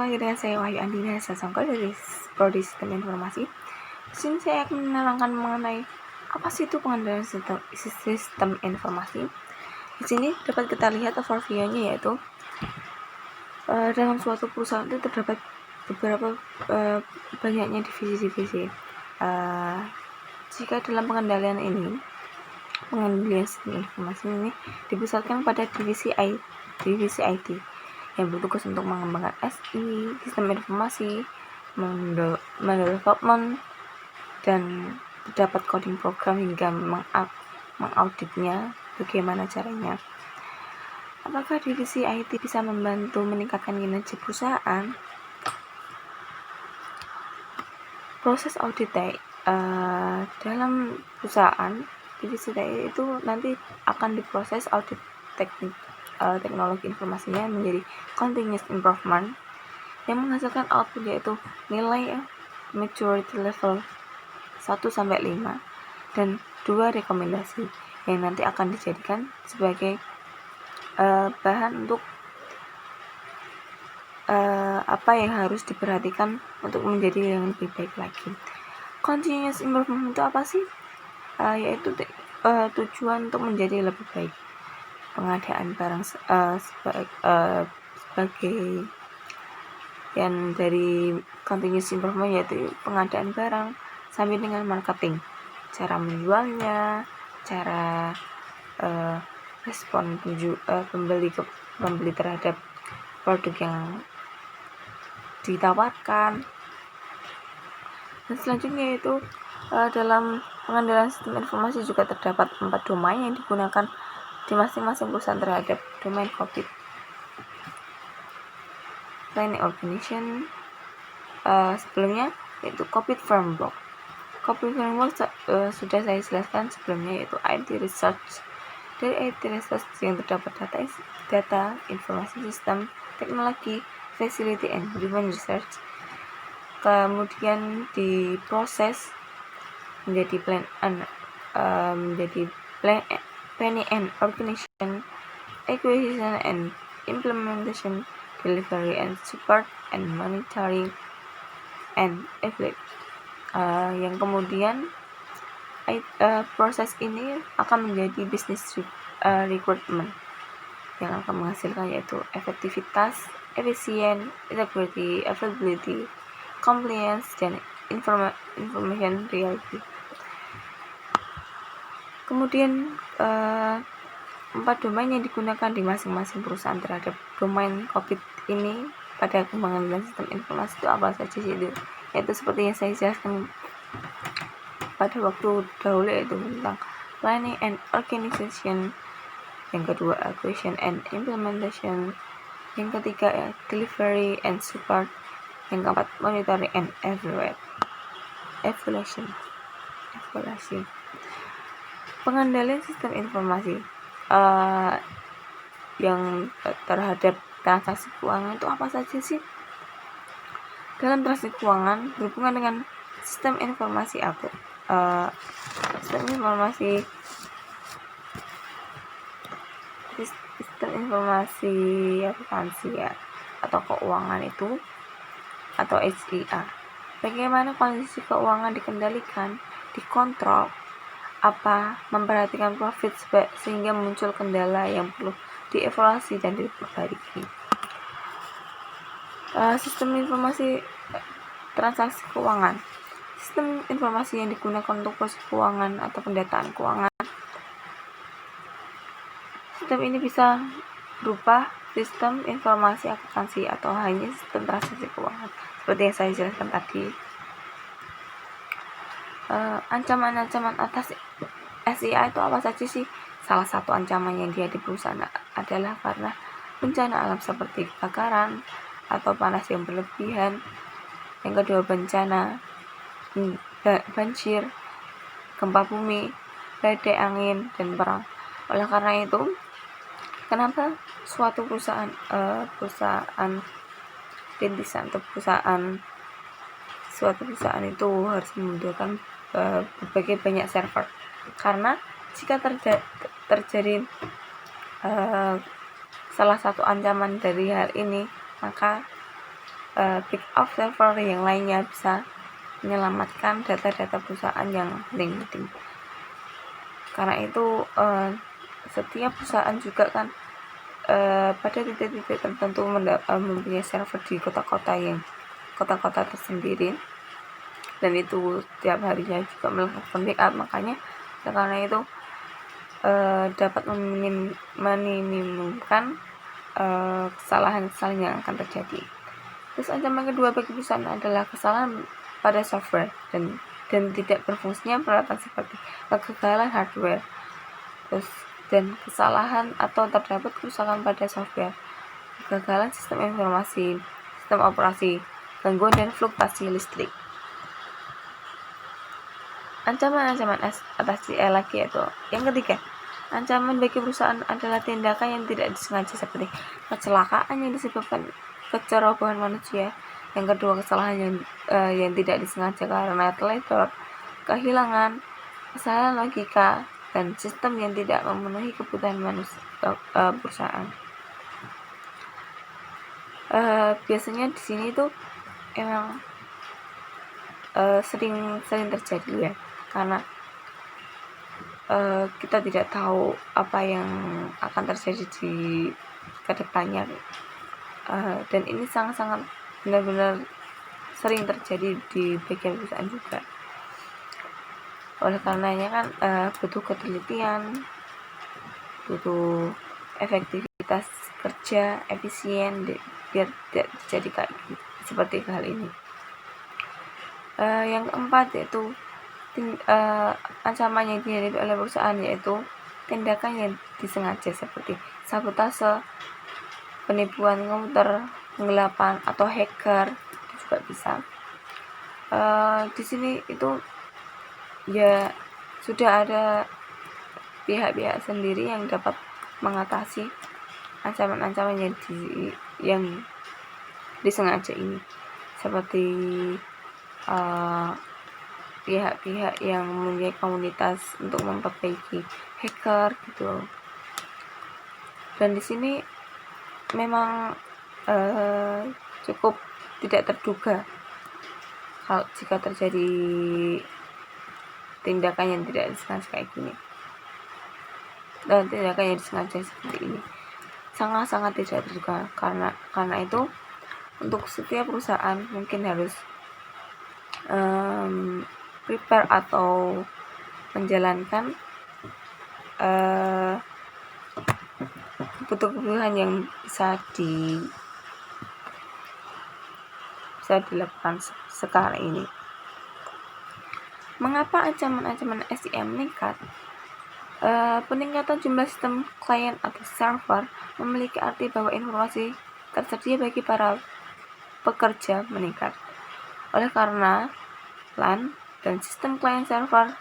Jumpa lagi dengan saya Wahyu Andina Sasongko dari Prodi Sistem Informasi. Di sini saya akan menerangkan mengenai apa sih itu pengendalian sistem informasi. Di sini dapat kita lihat overview-nya, yaitu dalam suatu perusahaan itu terdapat beberapa banyaknya divisi-divisi. Jika dalam pengendalian sistem informasi ini dipusatkan pada divisi IT yang bertugas untuk mengembangkan SI, sistem informasi, mendevelopment, dan terdapat coding program hingga mengauditnya bagaimana caranya. Apakah divisi IT bisa membantu meningkatkan kinerja perusahaan? Proses audit dalam perusahaan, divisi TI itu nanti akan diproses audit teknologi informasinya menjadi continuous improvement yang menghasilkan output, yaitu nilai maturity level 1-5 dan 2 rekomendasi yang nanti akan dijadikan sebagai bahan untuk apa yang harus diperhatikan untuk menjadi yang lebih baik lagi. Continuous improvement itu apa sih? Yaitu tujuan untuk menjadi lebih baik. Pengadaan barang sebagai yang dari continuous improvement, yaitu pengadaan barang sambil dengan marketing, cara menjualnya, cara respon pembeli terhadap produk yang ditawarkan. Dan selanjutnya itu dalam pengendalian sistem informasi juga terdapat 4 domain yang digunakan di masing-masing perusahaan terhadap domain COVID. Planning Organization sebelumnya yaitu COVID Framework. COVID Framework sudah saya jelaskan sebelumnya, yaitu IT Research. Dari IT Research yang terdapat data, informasi sistem, teknologi, facility, and human research. Kemudian diproses menjadi planning and organization, acquisition and implementation, delivery and support, and monitoring and evaluate. Yang kemudian proses ini akan menjadi business requirement yang akan menghasilkan, yaitu efektivitas, efisien, integrity, availability, compliance, dan information reality. Kemudian 4 domain yang digunakan di masing-masing perusahaan terhadap domain COVID ini pada pengembangan sistem informasi itu apa saja sih? Yaitu seperti yang saya jelaskan pada waktu dahulu, yaitu tentang planning and organization, yang kedua acquisition and implementation, yang ketiga delivery and support, yang keempat monitoring and evaluation. Pengendalian sistem informasi yang terhadap transaksi keuangan itu apa saja sih? Dalam transaksi keuangan berhubungan dengan sistem informasi akuntansi atau keuangan itu, atau SIA. Bagaimana kondisi keuangan dikendalikan, dikontrol, memperhatikan profit sehingga muncul kendala yang perlu dievaluasi dan diperbaiki. Sistem informasi transaksi keuangan. Sistem informasi yang digunakan untuk proses keuangan atau pendataan keuangan. Sistem ini bisa berupa sistem informasi akuntansi atau hanya sistem transaksi keuangan, seperti yang saya jelaskan tadi. Ancaman-ancaman atas SIA itu apa saja sih? Salah satu ancaman yang dihadapi perusahaan adalah karena bencana alam seperti kebakaran atau panas yang berlebihan. Yang kedua, bencana banjir, gempa bumi, badai angin, dan perang. Oleh karena itu, kenapa suatu perusahaan rintisan atau suatu perusahaan itu harus membutuhkan berbagai banyak server? Karena jika terjadi salah satu ancaman dari hal ini, maka backup server yang lainnya bisa menyelamatkan data-data perusahaan yang penting. Karena itu setiap perusahaan juga kan pada titik-titik tertentu mempunyai server di kota-kota tersendiri, dan itu setiap harinya juga melakukan backup. Makanya karena itu dapat meminimumkan kesalahan-kesalahan yang akan terjadi. Terus ancaman kedua bagi perusahaan adalah kesalahan pada software dan tidak berfungsinya peralatan seperti kegagalan hardware, dan kesalahan atau terdapat kerusakan pada software, kegagalan sistem informasi, sistem operasi, gangguan dan fluktuasi listrik. Ancaman-ancaman atas lagi yaitu yang ketiga, ancaman bagi perusahaan adalah tindakan yang tidak disengaja seperti kecelakaan yang disebabkan kecerobohan manusia. Yang kedua, kesalahan yang tidak disengaja karena teledor, kehilangan, kesalahan logika, dan sistem yang tidak memenuhi kebutuhan perusahaan. Biasanya di sini tuh emang sering terjadi ya, karena kita tidak tahu apa yang akan terjadi di kedepannya, dan ini sangat-sangat benar-benar sering terjadi di bagian perusahaan juga. Oleh karenanya kan butuh ketelitian, butuh efektivitas kerja efisien biar tidak terjadi kayak seperti hal ini. Yang keempat yaitu ancaman yang dihadapi oleh perusahaan yaitu tindakan yang disengaja seperti sabotase, penipuan komputer, penggelapan atau hacker, itu juga bisa. Di sini itu ya sudah ada pihak-pihak sendiri yang dapat mengatasi ancaman-ancaman yang disengaja ini, seperti pihak-pihak yang mempunyai komunitas untuk memperbaiki hacker gitu. Dan di sini memang cukup tidak terduga jika terjadi tindakan yang tidak disengaja kayak gini, dan tindakan yang disengaja seperti ini sangat-sangat tidak terduga. Karena itu untuk setiap perusahaan mungkin harus prepare atau menjalankan kebutuhan yang bisa dilakukan sekarang ini. Mengapa ancaman-ancaman SIM meningkat? Peningkatan jumlah sistem klien atau server memiliki arti bahwa informasi tersedia bagi para pekerja meningkat. Oleh karena LAN dan sistem klien server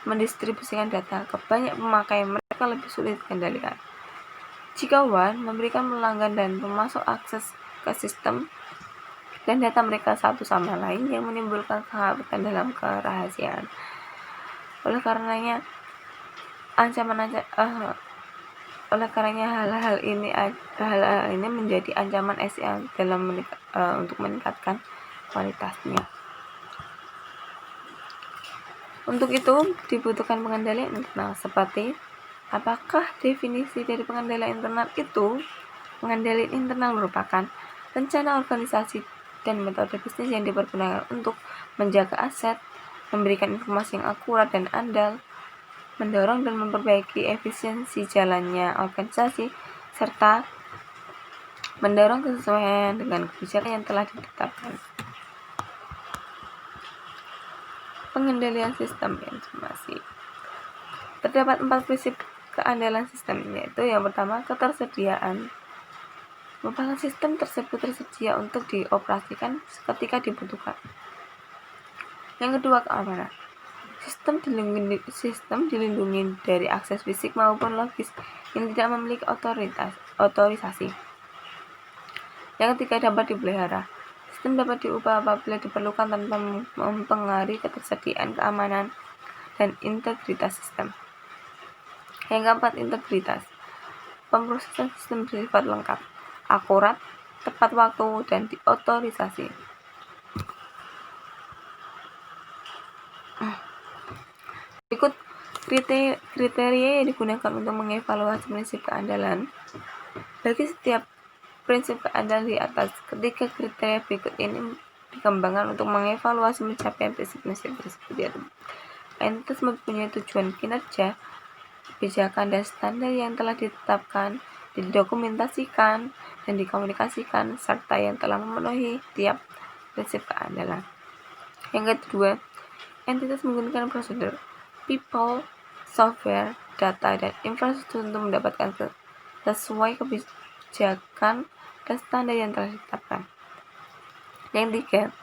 mendistribusikan data ke banyak pemakai, mereka lebih sulit dikendalikan. Jika WAN memberikan pelanggan dan pemasok akses ke sistem dan data mereka satu sama lain yang menimbulkan kekhawatiran dalam kerahasiaan. Oleh karenanya hal-hal ini menjadi ancaman SIM dalam untuk meningkatkan kualitasnya. Untuk itu dibutuhkan pengendalian internal. Seperti apakah definisi dari pengendalian internal itu? Pengendalian internal merupakan rencana organisasi dan metode bisnis yang dipergunakan untuk menjaga aset, memberikan informasi yang akurat dan andal, mendorong dan memperbaiki efisiensi jalannya organisasi, serta mendorong kesesuaian dengan kebijakan yang telah ditetapkan. Pengendalian sistem informasi. Terdapat 4 prinsip keandalan sistem, yaitu yang pertama, ketersediaan. Merupakan sistem tersebut tersedia untuk dioperasikan ketika dibutuhkan. Yang kedua, keamanan. Sistem dilindungi dari akses fisik maupun logis yang tidak memiliki otorisasi. Yang ketiga, dapat dipelihara. Sistem dapat diubah apabila diperlukan tanpa mempengaruhi ketersediaan, keamanan, dan integritas sistem. Yang keempat, integritas. Pemrosesan sistem bersifat lengkap, akurat, tepat waktu, dan diotorisasi. Berikut kriteria yang digunakan untuk mengevaluasi prinsip keandalan. Bagi setiap prinsip keandalan di atas, ketiga kriteria berikut ini dikembangkan untuk mengevaluasi pencapaian prinsip-prinsip tersebut. Entitas mempunyai tujuan kinerja, kebijakan, dan standar yang telah ditetapkan, didokumentasikan, dan dikomunikasikan, serta yang telah memenuhi tiap prinsip keandalan. Yang kedua, entitas menggunakan prosedur, people, software, data, dan infrastruktur untuk mendapatkan sesuai kebijakan dan standar yang telah ditetapkan. Yang tiga,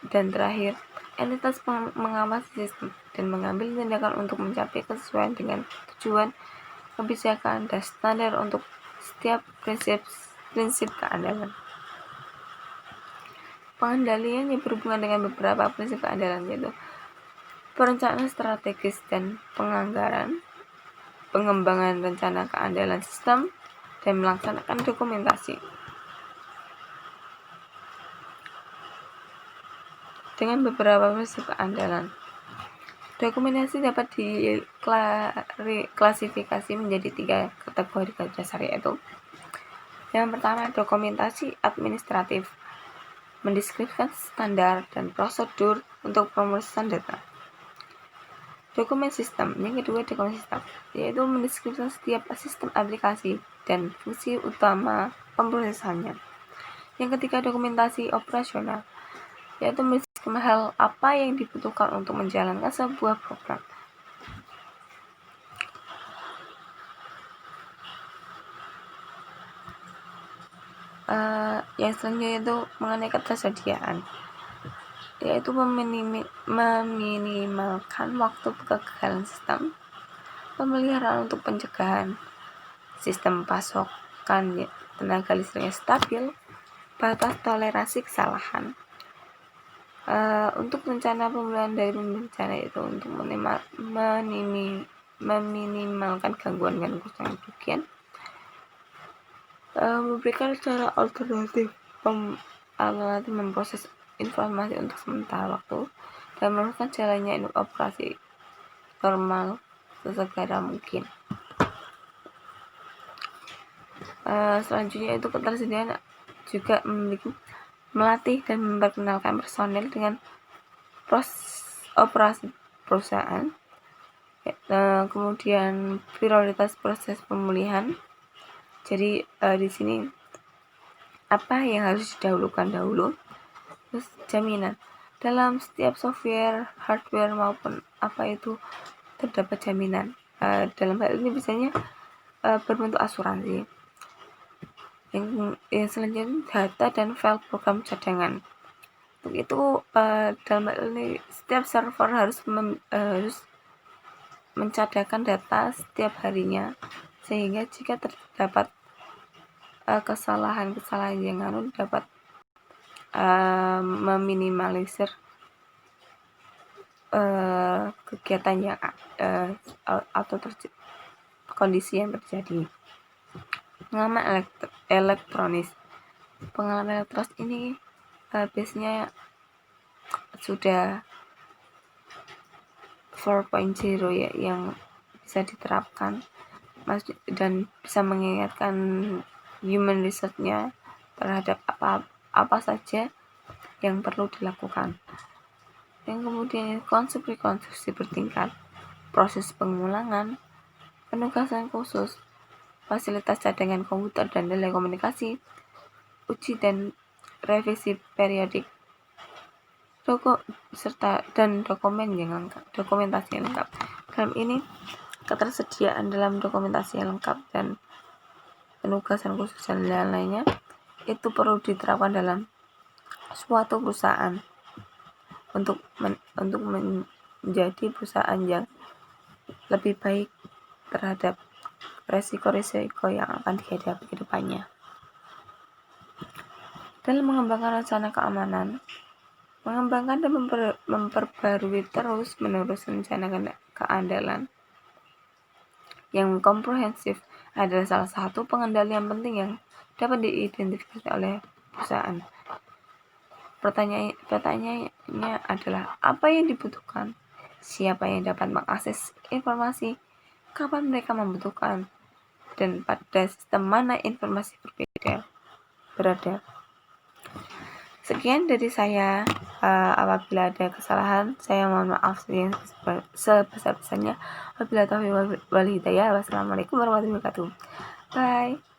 dan terakhir, entitas mengawasi sistem dan mengambil tindakan untuk mencapai kesesuaian dengan tujuan, kebijakan, dan standar untuk setiap prinsip keandalan. Pengendalian yang berhubungan dengan beberapa prinsip keandalan, yaitu perencanaan strategis dan penganggaran, pengembangan rencana keandalan sistem, dan melaksanakan dokumentasi. Dengan beberapa prinsip keandalan, dokumentasi dapat diklasifikasi menjadi 3 kategori dasar, yaitu yang pertama, dokumentasi administratif, mendeskripsikan standar dan prosedur untuk pemrosesan data. Dokumen sistem, yang kedua dokumen sistem, yaitu mendeskripsikan setiap sistem aplikasi dan fungsi utama pemrosesannya. Yang ketiga, dokumentasi operasional, yaitu mendeskripsikan hal apa yang dibutuhkan untuk menjalankan sebuah program. Yang selanjutnya itu mengenai ketersediaan, yaitu meminimalkan waktu kegagalan sistem, pemeliharaan untuk pencegahan, sistem pasokan tenaga listrik yang stabil, batas toleransi kesalahan. Untuk rencana pemulihan dari bencana, itu untuk meminimalkan gangguan dan kerugian, memberikan cara alternatif memproses informasi untuk sementara waktu, dan meneruskan jalannya operasi normal sesegera mungkin. Selanjutnya itu ketersediaan juga melatih dan memperkenalkan personel dengan operasi perusahaan, kemudian prioritas proses pemulihan. Jadi di sini apa yang harus didahulukan dahulu. Terus jaminan, dalam setiap software, hardware maupun apa itu terdapat jaminan. Dalam hal ini biasanya berbentuk asuransi. Yang selanjutnya data dan file program cadangan. Untuk itu dalam hal ini setiap server harus mencadangkan data setiap harinya, sehingga jika terdapat kesalahan yang dapat meminimalisir kegiatan yang atau kondisi yang terjadi. Pengalaman elektronis. Pengalaman elektronis ini biasanya sudah 4.0 ya, yang bisa diterapkan dan bisa mengingatkan human research-nya terhadap apa saja yang perlu dilakukan. Yang kemudian konsep rekonstruksi bertingkat, proses pengulangan, penugasan khusus, fasilitas cadangan komputer dan telekomunikasi, uji dan revisi periodik, dan dokumentasi yang lengkap. Dalam ini ketersediaan dalam dokumentasi yang lengkap dan penugasan khusus dan lain-lainnya itu perlu diterapkan dalam suatu perusahaan untuk menjadi perusahaan yang lebih baik terhadap resiko-resiko yang akan dihadapi ke depannya. Dalam mengembangkan rencana keamanan, mengembangkan dan memperbarui terus-menerus rencana keandalan yang komprehensif adalah salah satu pengendalian penting yang dapat diidentifikasi oleh perusahaan. Pertanyaannya adalah apa yang dibutuhkan, siapa yang dapat mengakses informasi, kapan mereka membutuhkan, dan pada sistem mana informasi berada. Sekian dari saya. Apabila ada kesalahan, saya mohon maaf sebesar-besarnya. Wabillahi taufiq wal hidayah. Wassalamualaikum warahmatullahi wabarakatuh. Bye.